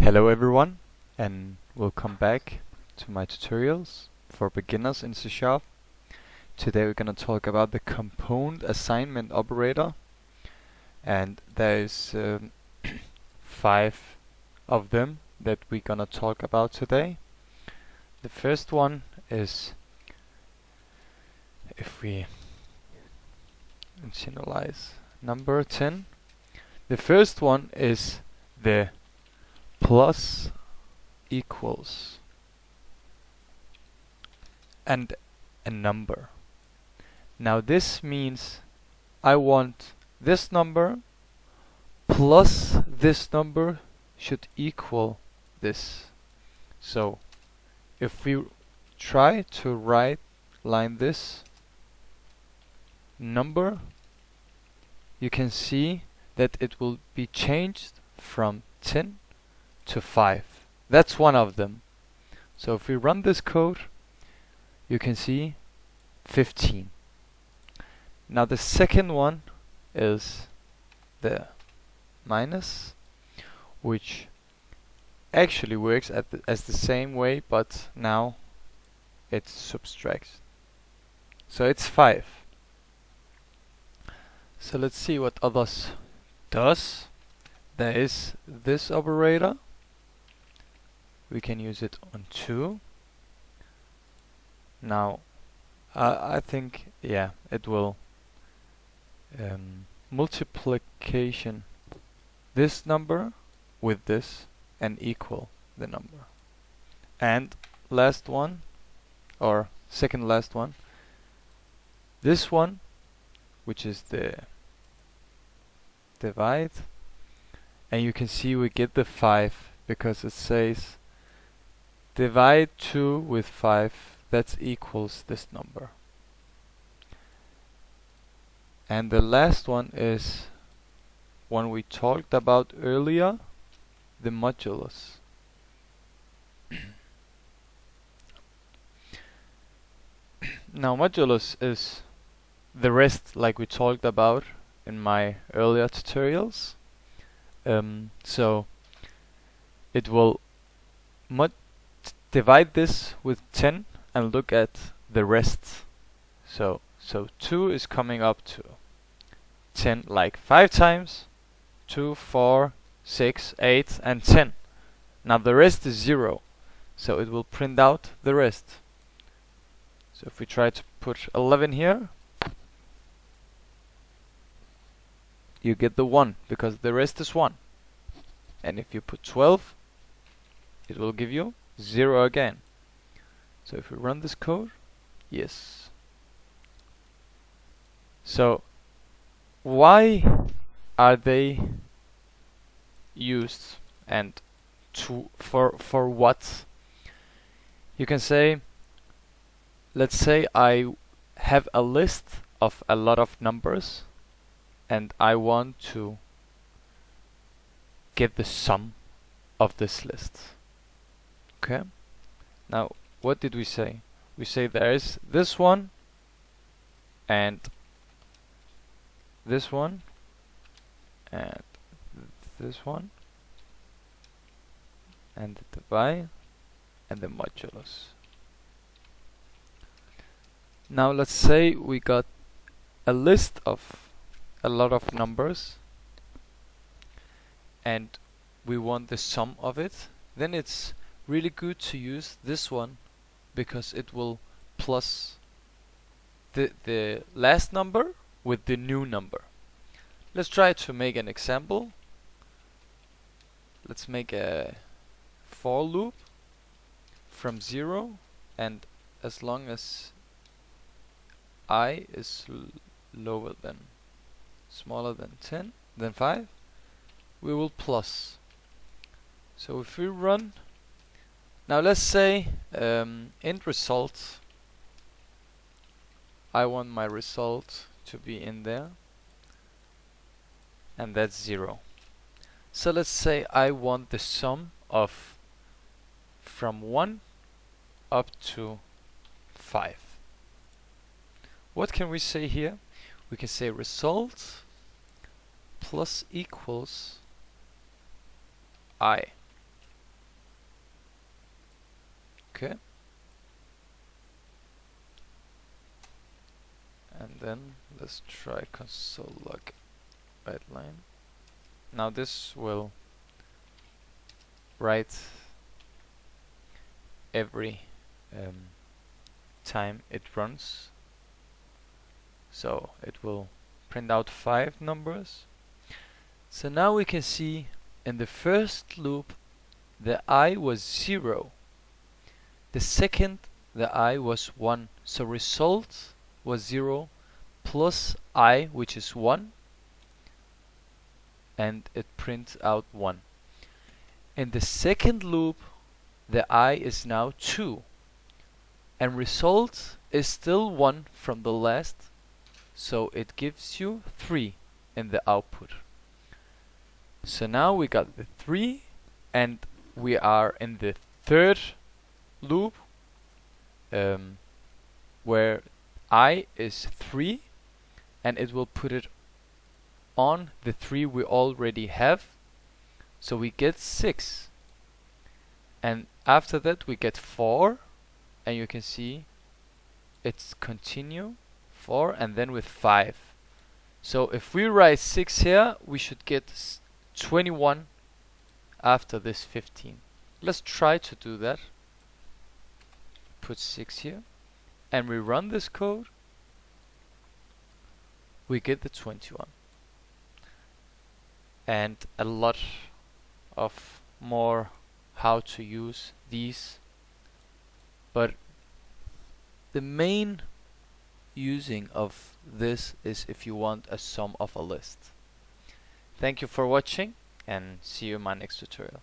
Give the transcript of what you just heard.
Hello everyone, and welcome back to my tutorials for beginners in C#. Today we're going to talk about the component assignment operator, and there's 5 of them that we're going to talk about today. The first one is, if we initialize number 10, the first one is the plus equals and a number. Now this means I want this number plus this number should equal this. So if we try to write line this number, you can see that it will be changed from 10 to 5. That's one of them. So if we run this code, you can see 15. Now the second one is the minus, which actually works as the same way, but now it subtracts. So it's 5. So let's see what others does. There is this operator. We can use it on 2. Now I think, yeah, it will multiplication this number with this and equal the number. And last one, or second last one, this one, which is the divide, and you can see we get the 5 because it says divide 2 with 5, that equals this number. And the last one is one we talked about earlier, the modulus. Now modulus is the rest like we talked about in my earlier tutorials. So it will divide this with 10 and look at the rest. So 2 is coming up to 10 like 5 times. 2, 4, 6, 8 and 10. Now the rest is 0, so it will print out the rest. So if we try to put 11 here, you get the 1 because the rest is 1. And if you put 12, it will give you 0 again. So if we run this code, yes. So why are they used, and for what? You can say, let's say I have a list of a lot of numbers and I want to get the sum of this list. Okay? Now, what did we say? We say there is this one and this one and this one and the divide and the modulus. Now let's say we got a list of a lot of numbers and we want the sum of it. Then it's really good to use this one because it will plus the last number with the new number. Let's try to make an example. Let's make a for loop from 0, and as long as I is smaller than 5, we will plus. So if we run, now let's say int result, I want my result to be in there, and that's 0. So let's say I want the sum of from 1 up to 5. What can we say here? We can say result plus equals I. Okay. And then let's try console log write line. Now this will write every time it runs. So it will print out 5 numbers. So now we can see in the first loop the I was 0. The second the I was 1. So result was 0 plus I, which is 1, and it prints out 1. In the second loop the I is now 2, and result is still 1 from the last, so it gives you 3 in the output. So now we got the 3, and we are in the third loop where I is 3, and it will put it on the 3 we already have, so we get 6. And after that we get 4, and you can see it's continue 4 and then with 5. So if we write 6 here, we should get 21 after this 15. Let's try to do that. Put 6 here, and we run this code. We get the 21. And a lot of more how to use these. But the main using of this is if you want a sum of a list. Thank you for watching, and see you in my next tutorial.